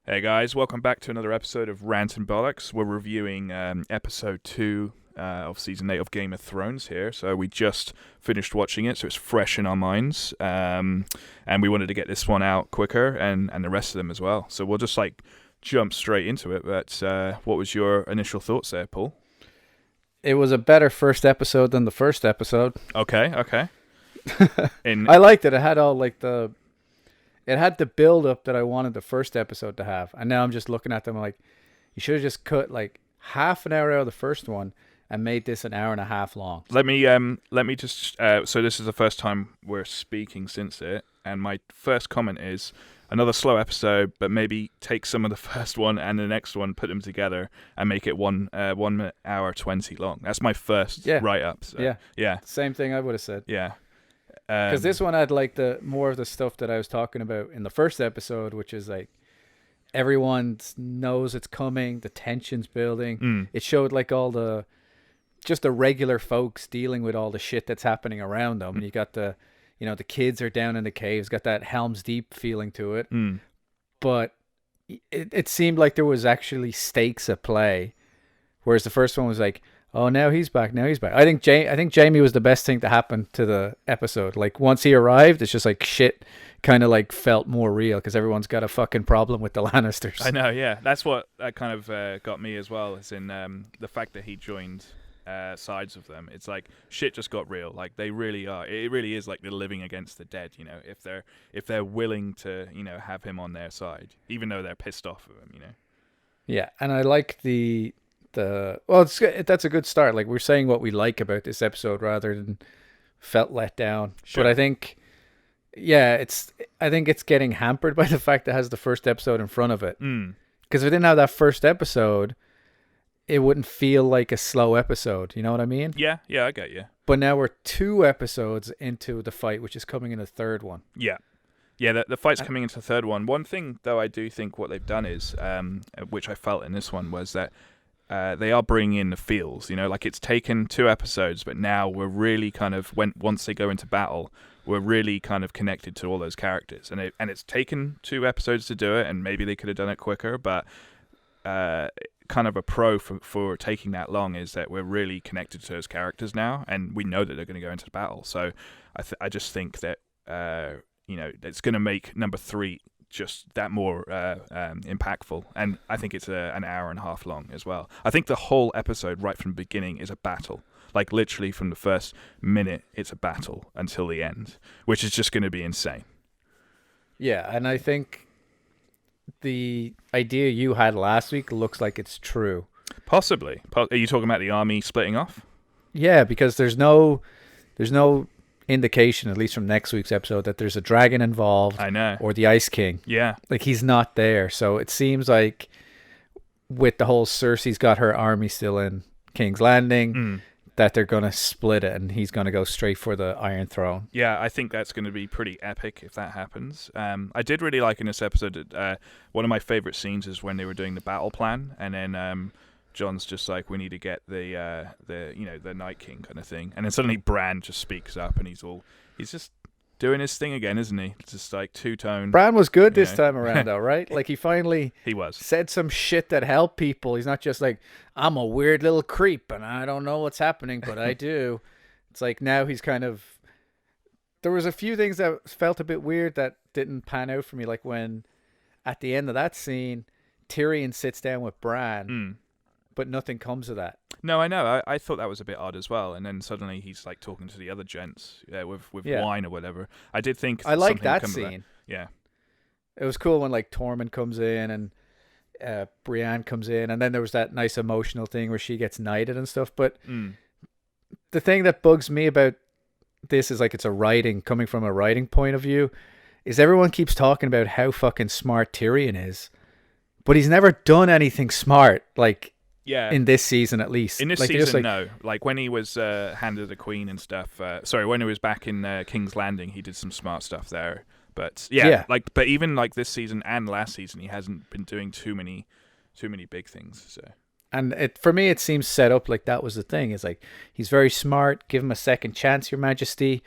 Hey guys, welcome back to another episode of Rant Bollox. We're reviewing episode 2 of season 8 of Game of Thrones here. So we just finished watching it, so it's fresh in our minds. And we wanted to get this one out quicker and the rest of them as well. So we'll just jump straight into it. But what was your initial thoughts there, Paul? It was a better first episode than the first episode. Okay. I liked it. It had all it had the build up that I wanted the first episode to have. And now I'm just looking at them like, you should have just cut half an hour out of the first one and made this an hour and a half long. Let me just so this is the first time we're speaking since it, and my first comment is another slow episode, but maybe take some of the first one and the next one, put them together, and make it 1 hour 20 long. That's my first write-up. So, yeah. Same thing I would have said. Yeah. Because this one had the more of the stuff that I was talking about in the first episode, which is everyone knows it's coming, the tension's building. It showed all the regular folks dealing with all the shit that's happening around them. And you got the kids are down in the caves, got that Helm's Deep feeling to it. But it seemed like there was actually stakes at play, whereas the first one was oh, now he's back. I think Jaime was the best thing to happen to the episode. Once he arrived, it's just shit kind of felt more real because everyone's got a fucking problem with the Lannisters. I know, yeah. That's what that kind of got me as well, is in the fact that he joined sides of them. It's shit just got real. They really are. It really is they're living against the dead, if they're willing to, have him on their side, even though they're pissed off of him, Yeah, and I like that's a good start. We're saying what we like about this episode rather than felt let down. Sure. But I think it's getting hampered by the fact that it has the first episode in front of it. Because if it didn't have that first episode, it wouldn't feel like a slow episode. You know what I mean? Yeah, I get you. But now we're 2 episodes into the fight, which is coming in the third one. Yeah, the fight's coming into the third one. One thing, though, I do think what they've done is, which I felt in this one, was that they are bringing in the feels, it's taken 2 episodes, but now we're really kind of, once they go into battle, we're really kind of connected to all those characters. And it's taken 2 episodes to do it, and maybe they could have done it quicker, but kind of a pro for taking that long is that we're really connected to those characters now, and we know that they're going to go into battle. So I just think that, it's going to make number 3 just that more impactful, and I think it's an hour and a half long as well. I think the whole episode right from the beginning is a battle, literally from the first minute it's a battle until the end, which is just going to be insane. Yeah, and I think the idea you had last week looks like it's true. Possibly. Are you talking about the army splitting off? Yeah, because there's no indication, at least from next week's episode, that there's a dragon involved. I know. Or the Ice King. Yeah. He's not there. So it seems like with the whole Cersei's got her army still in King's Landing, that they're going to split it and he's going to go straight for the Iron Throne. Yeah, I think that's going to be pretty epic if that happens. I did really like in this episode, one of my favorite scenes is when they were doing the battle plan, and then John's just we need to get the Night King kind of thing, and then suddenly Bran just speaks up, and he's just doing his thing again, isn't he? Just two-tone. Bran was good this time around, though, right? He finally he was said some shit that helped people. He's not just I'm a weird little creep and I don't know what's happening, but I do. It's now he's kind of. There was a few things that felt a bit weird that didn't pan out for me, when at the end of that scene, Tyrion sits down with Bran. But nothing comes of that. No, I know. I thought that was a bit odd as well. And then suddenly he's talking to the other gents with wine or whatever. I did think I like that scene. Yeah, it was cool when Tormund comes in and Brienne comes in, and then there was that nice emotional thing where she gets knighted and stuff. But the thing that bugs me about this is it's coming from a writing point of view, is everyone keeps talking about how fucking smart Tyrion is, but he's never done anything smart. Yeah. In this season, at least. In this season, no. When he was handed the Queen and stuff. When he was back in King's Landing, he did some smart stuff there. But but even this season and last season, he hasn't been doing too many big things. So. And for me, it seems set up that was the thing. It's he's very smart. Give him a second chance, Your Majesty.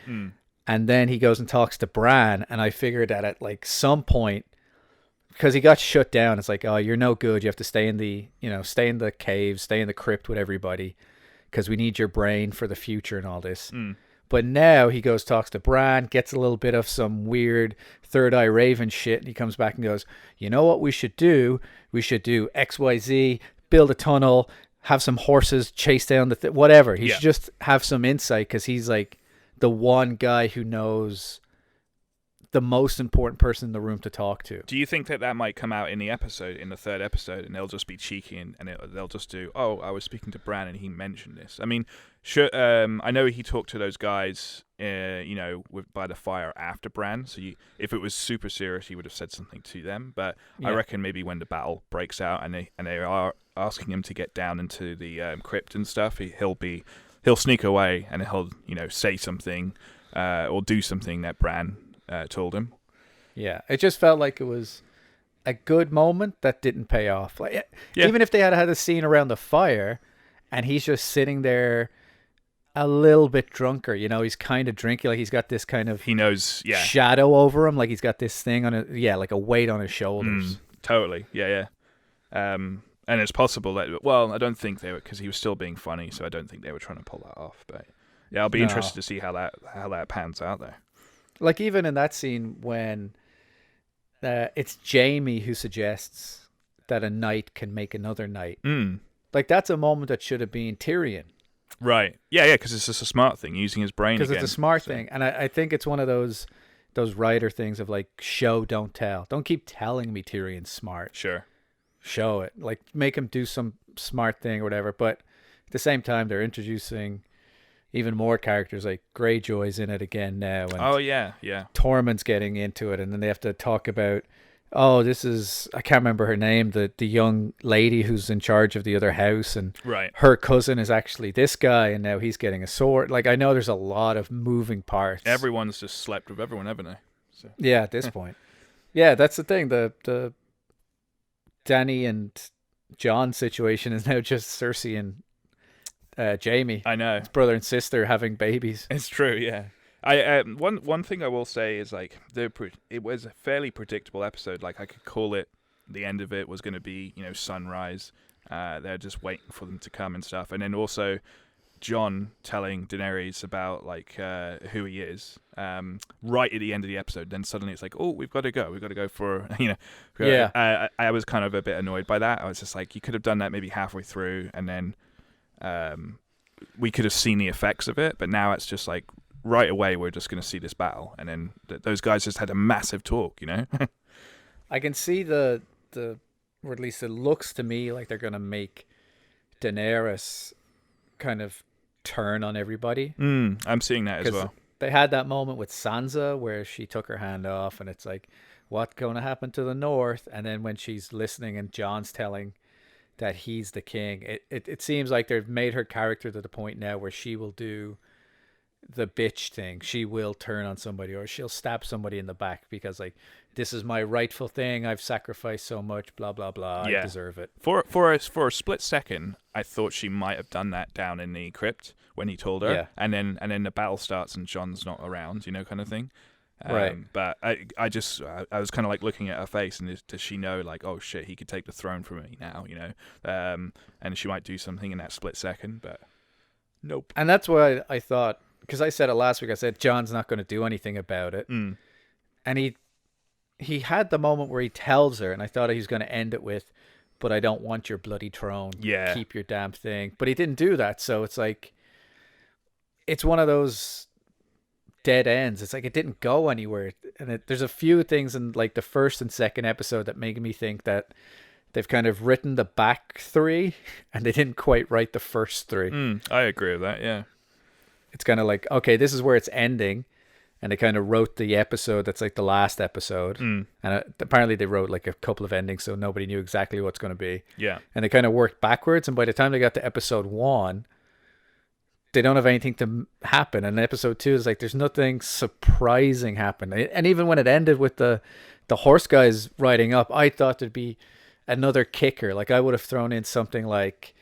And then he goes and talks to Bran, and I figured that at like some point, because he got shut down, it's like, oh, you're no good. You have to stay in the, stay in the cave, stay in the crypt with everybody, because we need your brain for the future and all this. But now he goes, talks to Bran, gets a little bit of some weird Third Eye Raven shit, and he comes back and goes, you know what we should do? We should do XYZ, build a tunnel, have some horses chase down the whatever. He should just have some insight, because he's like the one guy who knows the most important person in the room to talk to. Do you think that might come out in the episode, in the third episode, and they'll just be cheeky and they'll just do, oh, I was speaking to Bran and he mentioned this? I mean, sure. I know he talked to those guys, by the fire after Bran. So if it was super serious, he would have said something to them. But I reckon maybe when the battle breaks out and they are asking him to get down into the crypt and stuff, he'll sneak away and he'll say something or do something that Bran told him. Yeah, it just felt like it was a good moment that didn't pay off. Like, even if they had a scene around the fire and he's just sitting there a little bit drunker, he's kind of drinking, like he's got this kind of, he knows, shadow over him, like he's got this thing on it, like a weight on his shoulders. Totally, yeah. And it's possible that, well, I don't think they were, because he was still being funny, so I don't think they were trying to pull that off. But yeah, I'll be interested to see how that pans out there. Like even in that scene when it's Jaime who suggests that a knight can make another knight. Like that's a moment that should have been Tyrion. Right. Yeah, because it's just a smart thing, using his brain again. Because it's a smart thing. And I think it's one of those writer things of like, show, don't tell. Don't keep telling me Tyrion's smart. Sure. Show it. Like make him do some smart thing or whatever. But at the same time, they're introducing even more characters, like Greyjoy's in it again now. And Tormund's getting into it, and then they have to talk about, this is, I can't remember her name, the young lady who's in charge of the other house, and her cousin is actually this guy, and now he's getting a sword. Like, I know there's a lot of moving parts. Everyone's just slept with everyone, haven't they? So. Yeah, at this point. Yeah, that's the thing. The Dany and Jon situation is now just Cersei and Jaime. I know. His brother and sister having babies. It's true, yeah. I one thing I will say is like it was a fairly predictable episode. Like I could call it. The end of it was going to be sunrise. They're just waiting for them to come and stuff. And then also Jon telling Daenerys about like who he is. Right at the end of the episode. Then suddenly it's like, oh, we've got to go. We've got to go for Yeah. I was kind of a bit annoyed by that. I was just like, you could have done that maybe halfway through, and then we could have seen the effects of it, but now it's just like right away we're just going to see this battle, and then those guys just had a massive talk. I can see the or at least it looks to me like they're going to make Daenerys kind of turn on everybody. I'm seeing that as well. They had that moment with Sansa where she took her hand off, and it's like, what's going to happen to the North? And then when she's listening and Jon's telling that he's the king, it seems like they've made her character to the point now where she will do the bitch thing. She will turn on somebody, or she'll stab somebody in the back because like, this is my rightful thing. I've sacrificed so much, blah blah blah. I deserve it. For a split second, I thought she might have done that down in the crypt when he told her, and then the battle starts and Jon's not around, kind of thing. Right. But I was kind of like looking at her face, and does she know like, oh shit, he could take the throne from me now, and she might do something in that split second, but nope. And that's what I thought, because I said it last week. I said Jon's not going to do anything about it, and he had the moment where he tells her, and I thought he was going to end it with, "But I don't want your bloody throne. Yeah, keep your damn thing." But he didn't do that, so it's like, it's one of those dead ends. It's like it didn't go anywhere, and there's a few things in like the first and second episode that make me think that they've kind of written the back three and they didn't quite write the first three. I agree with that. Yeah, it's kind of like, okay, this is where it's ending, and they kind of wrote the episode that's like the last episode, and apparently they wrote like a couple of endings, so nobody knew exactly what's going to be. Yeah, and they kind of worked backwards, and by the time they got to episode 1, they don't have anything to happen. And episode 2 is like, there's nothing surprising happen. And even when it ended with the horse guys riding up, I thought there'd be another kicker. Like I would have thrown in something like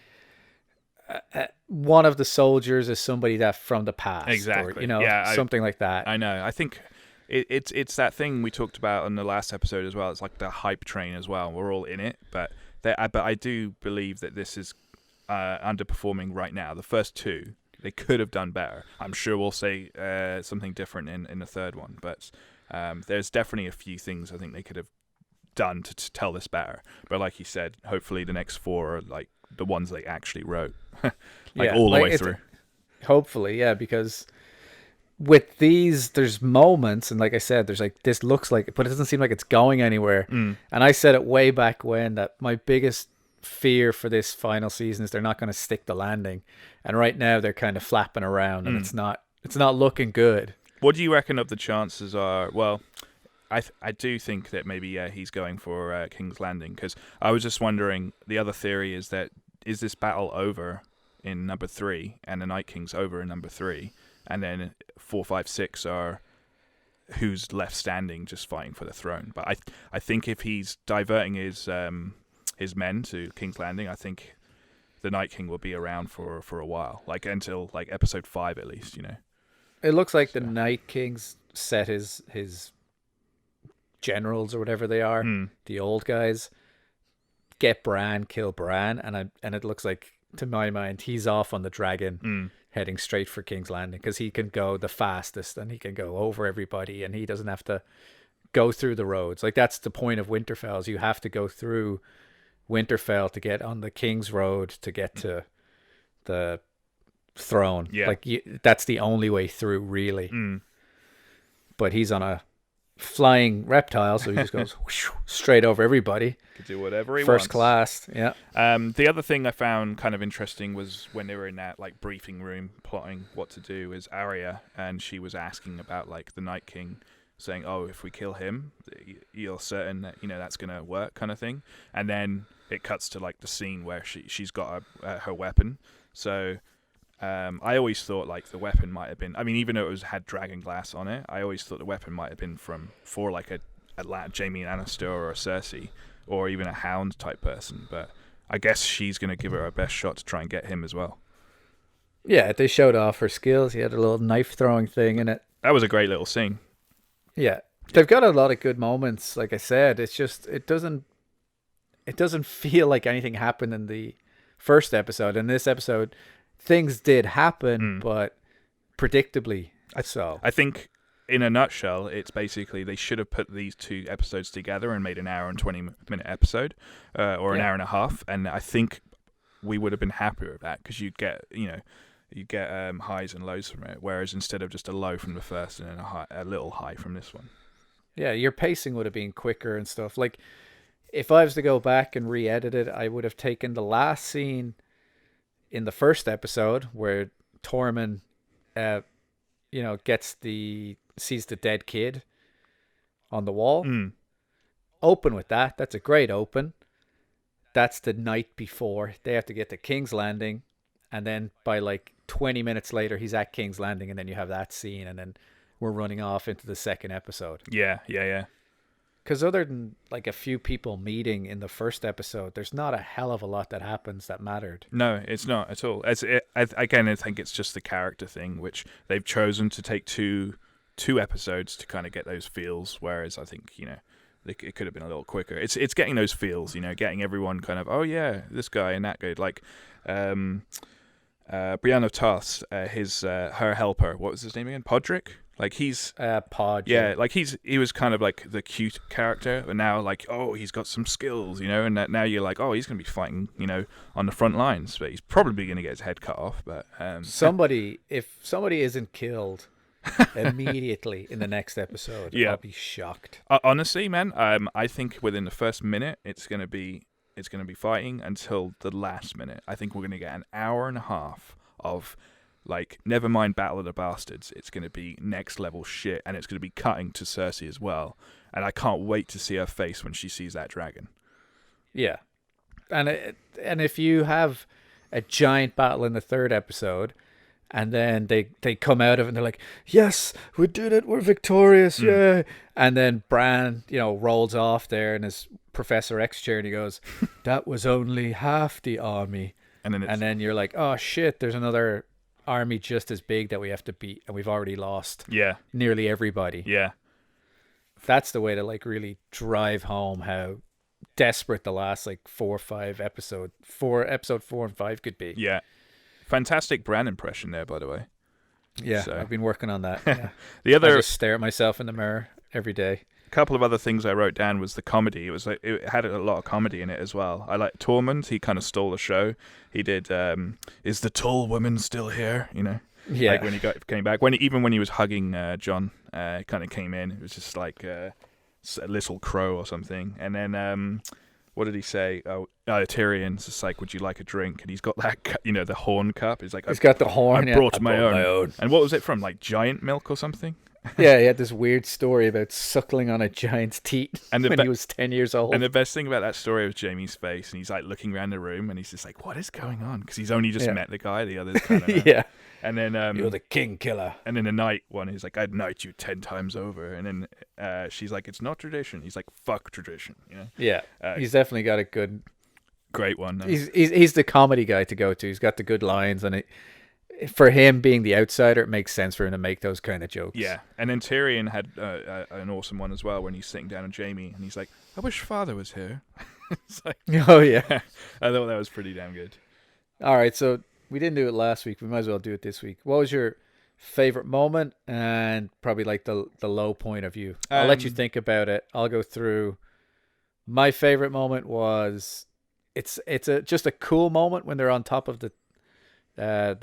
one of the soldiers is somebody that from the past, Exactly. or something like that. I know. I think it's that thing we talked about in the last episode as well. It's like the hype train as well. We're all in it, but I do believe that this is underperforming right now. The first two, they could have done better. I'm sure we'll say something different in the third one, but there's definitely a few things I think they could have done to tell this better. But like you said, hopefully the next four are like the ones they actually wrote, all the way through. Hopefully, yeah, because with these, there's moments, and like I said, there's like, this looks like, but it doesn't seem like it's going anywhere. And I said it way back when that my biggest fear for this final season is they're not going to stick the landing, and right now they're kind of flapping around, and it's not looking good. What do you reckon of the chances are? Well, I do think that maybe he's going for King's Landing, because I was just wondering, the other theory is that is this battle over in number 3 and the Night King's over in number 3, and then 4, 5, 6 are who's left standing just fighting for the throne. But I think if he's diverting his men to King's Landing, I think the Night King will be around for a while, like until like episode 5 at least, It looks like the Night King's set his generals or whatever they are, the old guys, get Bran, kill Bran, and it looks like, to my mind, he's off on the dragon, heading straight for King's Landing, because he can go the fastest and he can go over everybody, and he doesn't have to go through the roads. Like, that's the point of Winterfell, is you have to go through Winterfell to get on the King's Road to get to the throne. Yeah. Like, that's the only way through, really. But he's on a flying reptile, so he just goes straight over everybody. Could do whatever he First wants. class, yeah. The other thing I found kind of interesting was when they were in that like briefing room plotting what to do, is Arya, and she was asking about like the Night King, saying, "Oh, if we kill him, you're certain that that's gonna work," kind of thing. And then it cuts to like the scene where she's got her weapon. So I always thought like the weapon might have been, I mean, even though it had dragon glass on it, I always thought the weapon might have been for like a Jaime Lannister or a Cersei, or even a Hound type person. But I guess she's going to give it her best shot to try and get him as well. Yeah, they showed off her skills. He had a little knife throwing thing in it. That was a great little scene. Yeah. They've got a lot of good moments. Like I said, it's just, it doesn't feel like anything happened in the first episode. In this episode, things did happen, but predictably so. I think, in a nutshell, it's basically they should have put these two episodes together and made an hour and 20-minute episode, or an hour and a half, and I think we would have been happier with that, because you get highs and lows from it, whereas instead of just a low from the first and then a little high from this one. Yeah, your pacing would have been quicker and stuff. Like, if I was to go back and re-edit it, I would have taken the last scene in the first episode where Tormund, sees the dead kid on the wall. Open with that. That's a great open. That's the night before. They have to get to King's Landing, and then by like 20 minutes later, he's at King's Landing, and then you have that scene, and then we're running off into the second episode. Yeah. Because other than like a few people meeting in the first episode, there's not a hell of a lot that happens that mattered. No, it's not at all. I think it's just the character thing, which they've chosen to take two episodes to kind of get those feels, whereas I think, it could have been a little quicker. It's getting those feels, getting everyone kind of, oh yeah, this guy and that guy. Like, Brienne of Tarth, her helper, what was his name again? Podrick? Like, he's Pod. Yeah, like he was kind of like the cute character, but now like, oh, he's got some skills, and that now you're like, oh, he's gonna be fighting, on the front lines, but he's probably gonna get his head cut off. But if somebody isn't killed immediately in the next episode, I'll be shocked. Honestly, man, I think within the first minute it's gonna be fighting until the last minute. I think we're gonna get an hour and a half of, like, never mind Battle of the Bastards, it's going to be next level shit, and it's going to be cutting to Cersei as well. And I can't wait to see her face when she sees that dragon. Yeah. And if you have a giant battle in the third episode, and then they come out of it and they're like, yes, we did it, we're victorious, yeah. And then Bran, rolls off there in his Professor X chair and he goes, that was only half the army. and then you're like, oh shit, there's another army just as big that we have to beat, and we've already lost nearly everybody. Yeah. That's the way to like really drive home how desperate the last like episode 4 and 5 could be. Yeah. Fantastic Bran impression there, by the way. Yeah, So. I've been working on that. Yeah. The other, I just stare at myself in the mirror every day. A couple of other things I wrote down was the comedy. It was like it had a lot of comedy in it as well. I like Tormund. He kind of stole the show. He did. Is the tall woman still here? You know. Yeah. Like when he came back, even when he was hugging John, kind of came in. It was just like a little crow or something. And then what did he say? Tyrion's just like, would you like a drink? And he's got that, the horn cup. He's like, he's got the horn. I brought my own. And what was it from? Like giant milk or something? Yeah, he had this weird story about suckling on a giant's teeth when he was 10 years old. And the best thing about that story was Jamie's face, and he's like looking around the room, and he's just like, "What is going on?" Because he's only just met the guy. The others kind of yeah. And then you're the king killer. And then the night one, he's like, "I'd knight you 10 times over." And then she's like, "It's not tradition." He's like, "Fuck tradition." You know? Yeah, he's definitely got a great one. He's the comedy guy to go to. He's got the good lines, and for him being the outsider, it makes sense for him to make those kind of jokes. Yeah, and then Tyrion had an awesome one as well when he's sitting down with Jamie, and he's like, "I wish Father was here." It's like, oh yeah, I thought that was pretty damn good. All right, so we didn't do it last week. We might as well do it this week. What was your favorite moment and probably like the low point of you? I'll let you think about it. I'll go through. My favorite moment was it's just a cool moment when they're on top of the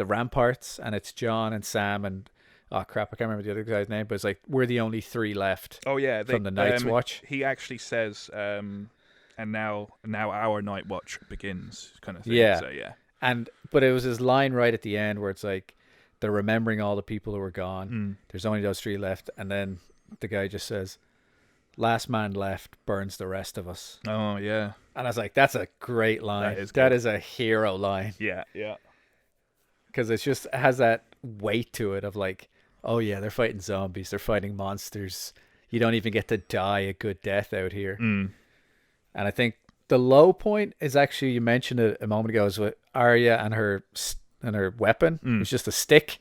ramparts, and it's John and Sam and oh crap, I can't remember the other guy's name, but it's like we're the only 3 left. Oh yeah, from the Night's Watch. He actually says, and now our night watch begins, kind of thing. Yeah, so yeah. But it was his line right at the end where it's like they're remembering all the people who were gone. There's only those 3 left, and then the guy just says, "Last man left burns the rest of us." Oh yeah, and I was like, that's a great line. That is a hero line. Yeah, yeah. Because it has that weight to it of like, oh yeah, they're fighting zombies, they're fighting monsters. You don't even get to die a good death out here. And I think the low point is actually, you mentioned it a moment ago, is with Arya and her weapon. It's just a stick.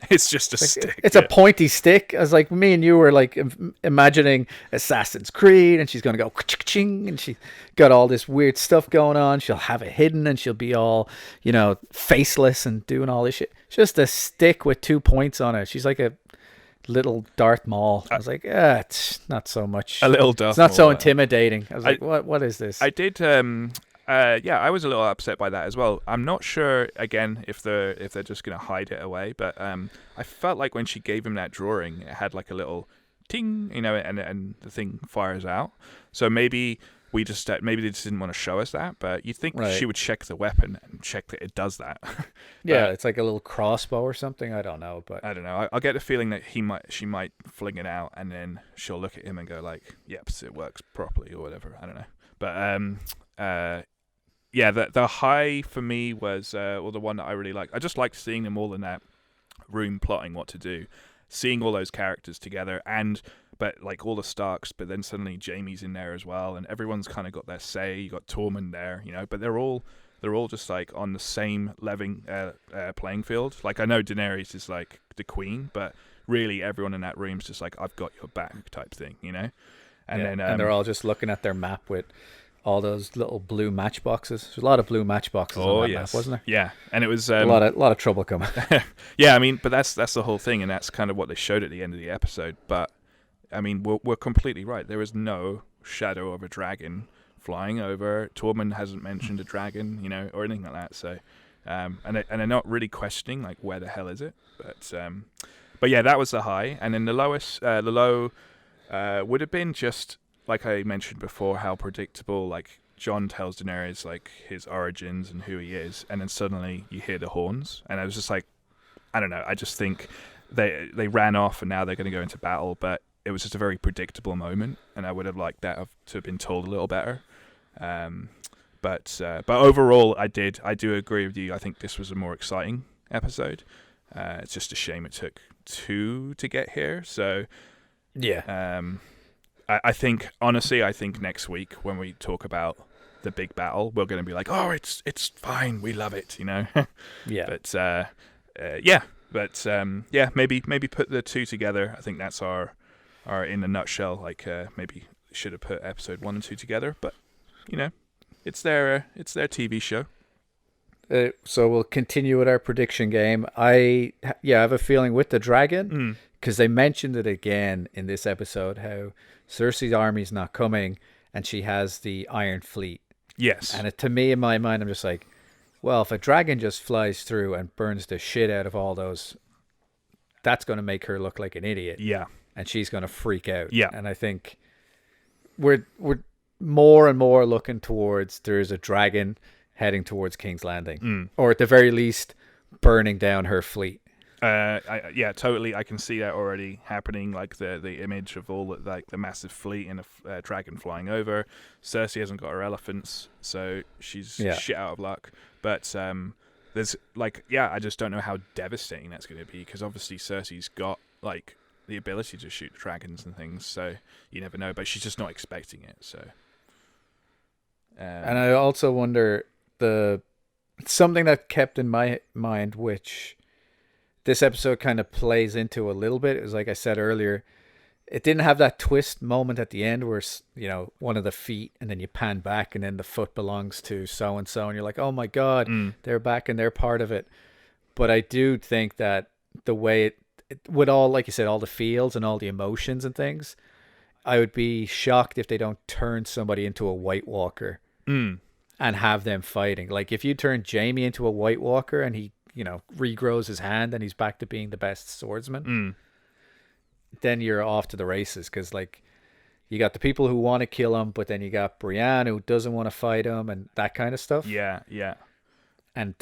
It's just a stick. It's a pointy stick. I was like, me and you were like imagining Assassin's Creed, and she's going to go ching, and she got all this weird stuff going on. She'll have it hidden, and she'll be all, faceless and doing all this shit. Just a stick with 2 points on it. She's like a little Darth Maul. I was like, it's not so much. A little Darth It's not Maul, so intimidating. I was like, what is this? I did. I was a little upset by that as well. I'm not sure again if they're just gonna hide it away, but I felt like when she gave him that drawing, it had like a little ting, and the thing fires out. So maybe they just didn't want to show us that, but you'd think she would check the weapon and check that it does that. Yeah, it's like a little crossbow or something. I don't know, but I don't know. I'll get the feeling that she might fling it out, and then she'll look at him and go like, "Yep, it works properly" or whatever. I don't know, but yeah, the high for me was the one that I really liked. I just liked seeing them all in that room plotting what to do, seeing all those characters together, but like all the Starks, but then suddenly Jaime's in there as well, and everyone's kind of got their say. You got Tormund there, but they're all just like on the same playing field. Like I know Daenerys is like the queen, but really everyone in that room's just like, I've got your back type thing, And then and they're all just looking at their map with all those little blue matchboxes. There's a lot of blue matchboxes on that map, wasn't there? Yeah, and it was a lot of trouble coming. Yeah, I mean, but that's the whole thing, and that's kind of what they showed at the end of the episode. But I mean, we're completely right. There is no shadow of a dragon flying over. Tormund hasn't mentioned a dragon, or anything like that. So, and they're not really questioning like where the hell is it. But yeah, that was the high, and then the low would have been just, like I mentioned before, how predictable, like Jon tells Daenerys like his origins and who he is, and then suddenly you hear the horns, and I was just like, I don't know, I just think they ran off and now they're going to go into battle, but it was just a very predictable moment, and I would have liked that to have been told a little better. But overall, I do agree with you. I think this was a more exciting episode. It's just a shame it took 2 to get here. So yeah. I think, honestly, next week when we talk about the big battle, we're going to be like, oh, it's fine, we love it, you know. Yeah. But maybe put the two together. I think that's our in a nutshell. Like maybe should have put episode 1 and 2 together, but you know, it's their TV show. So we'll continue with our prediction game. I have a feeling with the dragon, because they mentioned it again in this episode, how Cersei's army's not coming and she has the Iron Fleet. Yes. And to me, in my mind, I'm just like, well, if a dragon just flies through and burns the shit out of all those, that's going to make her look like an idiot. Yeah. And she's going to freak out. Yeah. And I think we're more and more looking towards there's a dragon heading towards King's Landing, or at the very least, burning down her fleet. Totally. I can see that already happening. Like the image of all the massive fleet and a dragon flying over. Cersei hasn't got her elephants, so she's shit out of luck. But there's I just don't know how devastating that's going to be, because obviously Cersei's got like the ability to shoot dragons and things, so you never know. But she's just not expecting it. So, and I also wonder. Something that kept in my mind, which this episode kind of plays into a little bit, is like I said earlier, it didn't have that twist moment at the end where, you know, one of the feet and then you pan back and then the foot belongs to so and so and you're like, oh my god, they're back and they're part of it. But I do think that the way it with all, like you said, all the feels and all the emotions and things, I would be shocked if they don't turn somebody into a White Walker. And have them fighting. Like if you turn Jaime into a White Walker and he, you know, regrows his hand and he's back to being the best swordsman, then you're off to the races. Because like you got the people who want to kill him, but then you got Brienne who doesn't want to fight him and that kind of stuff. Yeah. And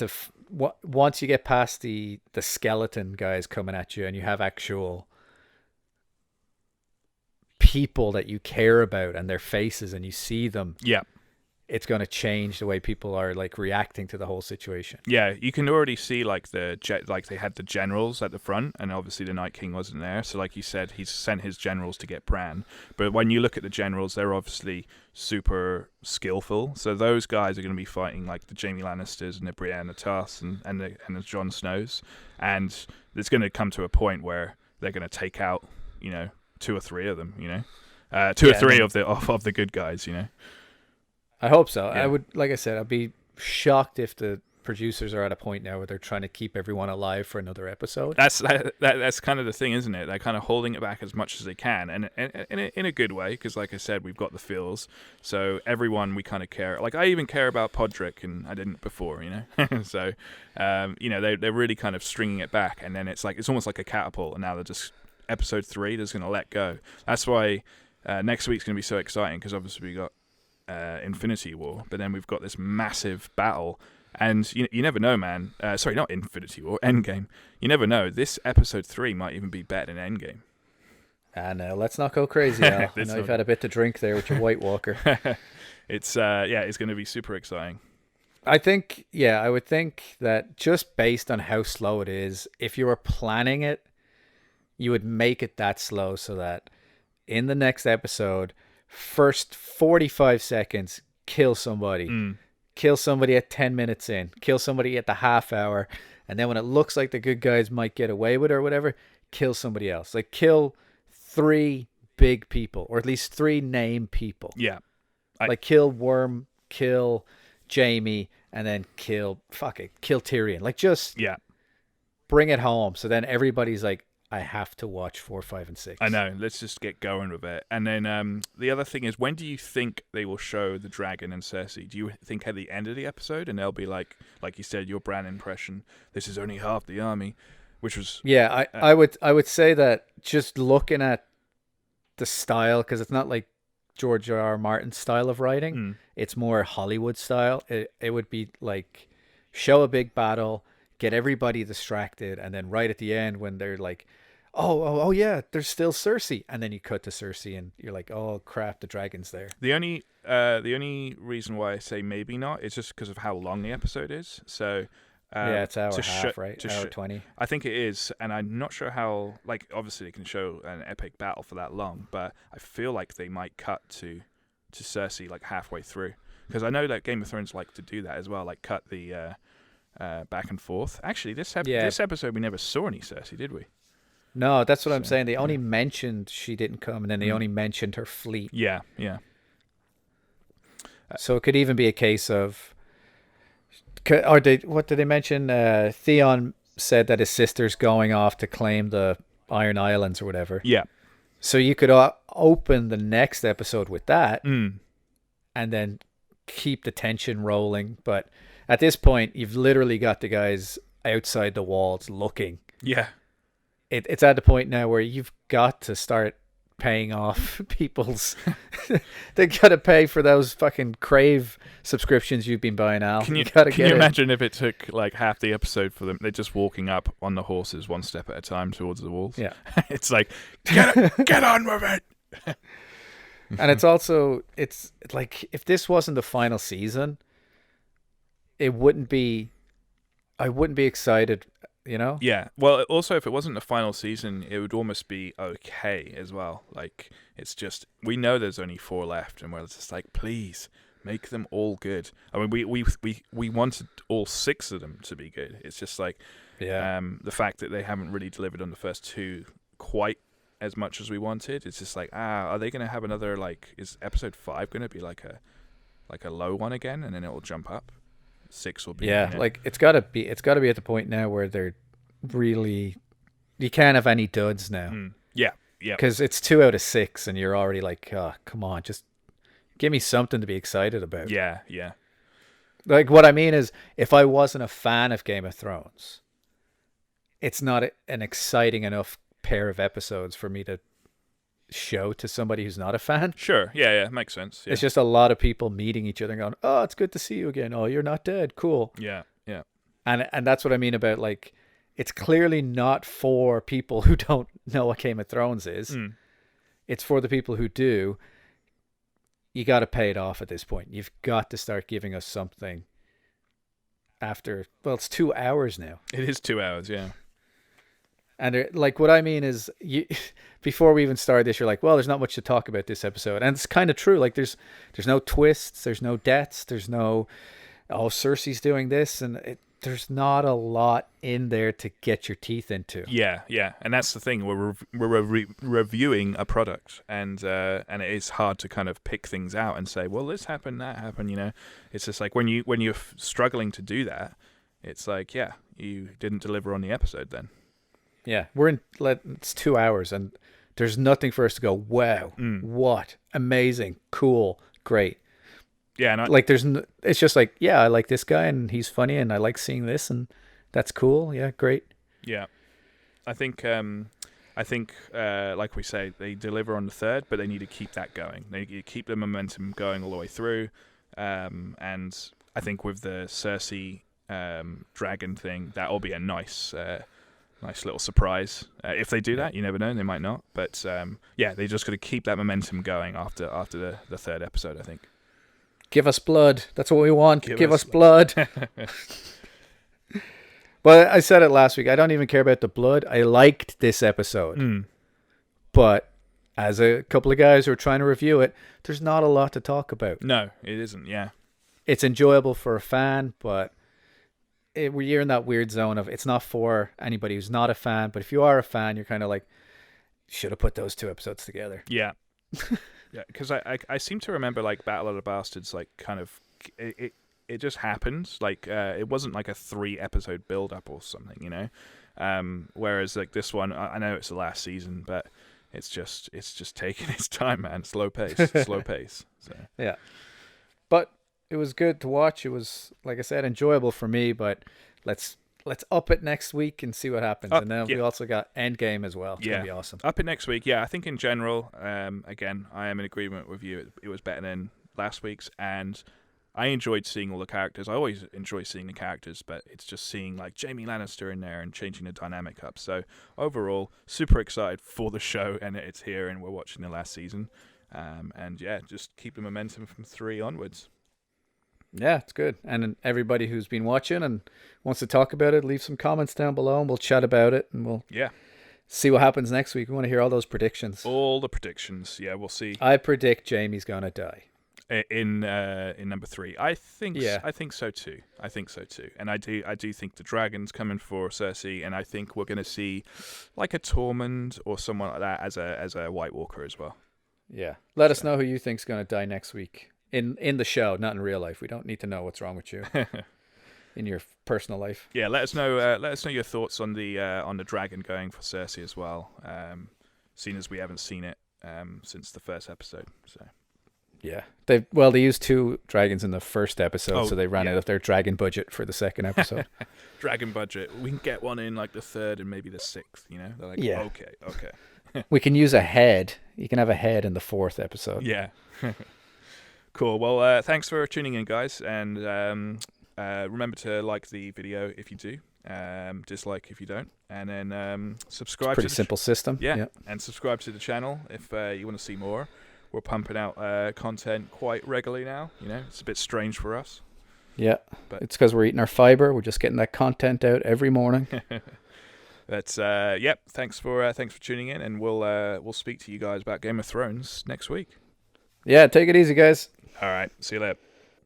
once you get past the skeleton guys coming at you and you have actual people that you care about and their faces and you see them. Yeah. It's going to change the way people are like reacting to the whole situation. Yeah, you can already see like they had the generals at the front, and obviously the Night King wasn't there. So like you said, he's sent his generals to get Bran. But when you look at the generals, they're obviously super skillful. So those guys are going to be fighting like the Jaime Lannisters and the Brienne of Tarth and the Jon Snows, and it's going to come to a point where they're going to take out, you know, 2 or 3 of them, you know, 2 or 3 of the good guys, you know. I hope so. Yeah. I would, like I said, I'd be shocked if the producers are at a point now where they're trying to keep everyone alive for another episode. That's kind of the thing, isn't it? They're kind of holding it back as much as they can, and in a good way, because like I said, we've got the feels. So everyone we kind of care. Like I even care about Podrick, and I didn't before, you know. So you know, they're really kind of stringing it back, and then it's almost like a catapult, and now they're just episode 3. They're just going to let go. That's why next week's going to be so exciting, because obviously we got Infinity War, but then we've got this massive battle, and you never know, man. Sorry, not Infinity War, Endgame. You never know. This episode 3 might even be better than Endgame. And let's not go crazy, Al. I know you've had a bit to drink there with your White Walker. It's going to be super exciting. I would think that just based on how slow it is, if you were planning it, you would make it that slow so that in the next episode, first 45 seconds, kill somebody. Kill somebody at 10 minutes in. Kill somebody at the half hour. And then when it looks like the good guys might get away with it or whatever, kill somebody else. Like kill 3 big people, or at least 3 name people. Yeah. Like kill Worm, kill Jaime, and then kill Tyrion. Like just bring it home. So then everybody's like, I have to watch 4, 5, and 6. I know. Let's just get going with it. And then the other thing is, when do you think they will show the dragon and Cersei? Do you think at the end of the episode, and they'll be like you said, your Bran impression, this is only half the army, which was... Yeah, I would say that just looking at the style, because it's not like George R.R. Martin's style of writing. It's more Hollywood style. It would be like, show a big battle, get everybody distracted, and then right at the end when they're like, oh yeah, there's still Cersei, and then you cut to Cersei and you're like, oh crap, the dragon's there. The only reason why I say maybe not is just because of how long the episode is. So it's hour and a half, right? Hour 20. I think it is, and I'm not sure how. Like, obviously, they can show an epic battle for that long, but I feel like they might cut to Cersei like halfway through. because I know that Game of Thrones like to do that as well, like cut the back and forth. Actually, this episode we never saw any Cersei, did we? No, that's what I'm saying. They only mentioned she didn't come, and then they only mentioned her fleet. Yeah. So it could even be a case of, or what did they mention? Theon said that his sister's going off to claim the Iron Islands or whatever. Yeah. So you could open the next episode with that, and then keep the tension rolling. But at this point, you've literally got the guys outside the walls looking. Yeah. It's at the point now where you've got to start paying off people's. They got to pay for those fucking Crave subscriptions you've been buying, Al. Can you imagine if it took like half the episode for them? They're just walking up on the horses one step at a time towards the walls. Yeah. It's like, get on with it. And it's like, if this wasn't the final season, I wouldn't be excited, you know? Yeah. Well, also, if it wasn't the final season, it would almost be okay as well. Like, it's just, we know there's only 4 left, and we're just like, please make them all good. I mean, we wanted all 6 of them to be good. It's just like, the fact that they haven't really delivered on the first 2 quite as much as we wanted. It's just like, are they going to have another, like, is episode 5 going to be like a low one again, and then it'll jump up? 6 will be. Yeah, like it's got to be at the point now where they're really, you can't have any duds now. Yeah. Because it's 2 out of 6, and you're already like, oh, come on, just give me something to be excited about. Yeah. Like, what I mean is, if I wasn't a fan of Game of Thrones, it's not an exciting enough pair of episodes for me to show to somebody who's not a fan. Sure. Yeah. Makes sense. Yeah. It's just a lot of people meeting each other and going, oh, it's good to see you again. Oh, you're not dead. Cool. Yeah. And that's what I mean about, like, it's clearly not for people who don't know what Game of Thrones is. It's for the people who do. You got to pay it off at this point. You've got to start giving us something after, well, it's 2 hours now. It is 2 hours, yeah. And like, what I mean is, before we even started this, you're like, well, there's not much to talk about this episode. And it's kind of true. Like, there's no twists, there's no deaths, there's no, oh, Cersei's doing this, and there's not a lot in there to get your teeth into. Yeah. And that's the thing. We're reviewing a product, and it is hard to kind of pick things out and say, well, this happened, that happened. You know, it's just like when you're struggling to do that, it's like, yeah, you didn't deliver on the episode then. Yeah, it's 2 hours, and there's nothing for us to go, wow, what amazing, cool, great. Yeah, and like it's just like, yeah, I like this guy, and he's funny, and I like seeing this, and that's cool. Yeah, great. Yeah, I think like we say, they deliver on the 3rd, but they need to keep that going. They need to keep the momentum going all the way through. And I think with the Cersei dragon thing, that will be a nice little surprise. If they do that, you never know, they might not. But they just got to keep that momentum going after the 3rd episode, I think. Give us blood. That's what we want. Give us blood. But I said it last week. I don't even care about the blood. I liked this episode. But as a couple of guys who are trying to review it, there's not a lot to talk about. No, it isn't, yeah. It's enjoyable for a fan, but you're in that weird zone of, it's not for anybody who's not a fan. But if you are a fan, you're kind of like, should have put those 2 episodes together. Yeah. Yeah, because I seem to remember, like, Battle of the Bastards, like, kind of, it just happened. Like, it wasn't like a 3-episode build-up or something, you know? Whereas, like, this one, I know it's the last season, but it's just taking its time, man. Slow pace. So. Yeah. But it was good to watch. It was, like I said, enjoyable for me, but let's up it next week and see what happens. And then we also got Endgame as well. It's going to be awesome. Up it next week. Yeah, I think in general, again, I am in agreement with you. It was better than last week's, and I enjoyed seeing all the characters. I always enjoy seeing the characters, but it's just seeing like Jaime Lannister in there and changing the dynamic up. So overall, super excited for the show, and it's here, and we're watching the last season. And yeah, just keep the momentum from 3 onwards. Yeah, it's good. And everybody who's been watching and wants to talk about it, leave some comments down below, and we'll chat about it, and we'll see what happens next week. We want to hear all those predictions. All the predictions. Yeah, we'll see. I predict Jaime's going to die. in number 3. I think Yeah. I think so too. And I do think the dragon's coming for Cersei, and I think we're going to see like a Tormund or someone like that as a White Walker as well. Yeah. Let us know who you think's going to die next week in the show, not in real life. We don't need to know what's wrong with you in your personal life. Yeah, let us know. Let us know your thoughts on the dragon going for Cersei as well. Seeing as we haven't seen it since the first episode, so. Yeah, they used 2 dragons in the first episode, so they ran out of their dragon budget for the second episode. Dragon budget. We can get one in like the 3rd and maybe the 6th. You know, they're like, okay. We can use a head. You can have a head in the 4th episode. Yeah. Cool. Well, thanks for tuning in, guys, and remember to like the video if you do, dislike if you don't, and then subscribe. It's a pretty simple system. Yeah, and subscribe to the channel if you want to see more. We're pumping out content quite regularly now. You know, it's a bit strange for us. Yeah, but it's because we're eating our fiber. We're just getting that content out every morning. That's Thanks for tuning in, and we'll speak to you guys about Game of Thrones next week. Yeah, take it easy, guys. All right, see you later.